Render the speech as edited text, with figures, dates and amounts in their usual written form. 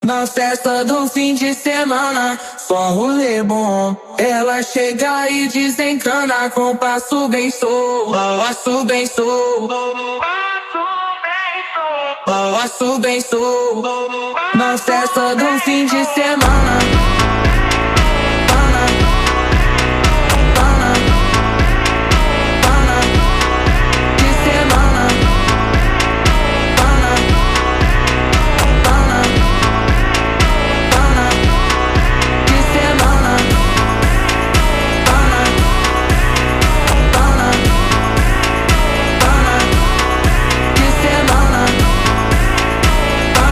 Na festa do fim de semana, só um rolê bom. Ela chega e desencana com passo bem solto, passo bem solto, passo bem solto. Na festa do fim de semana.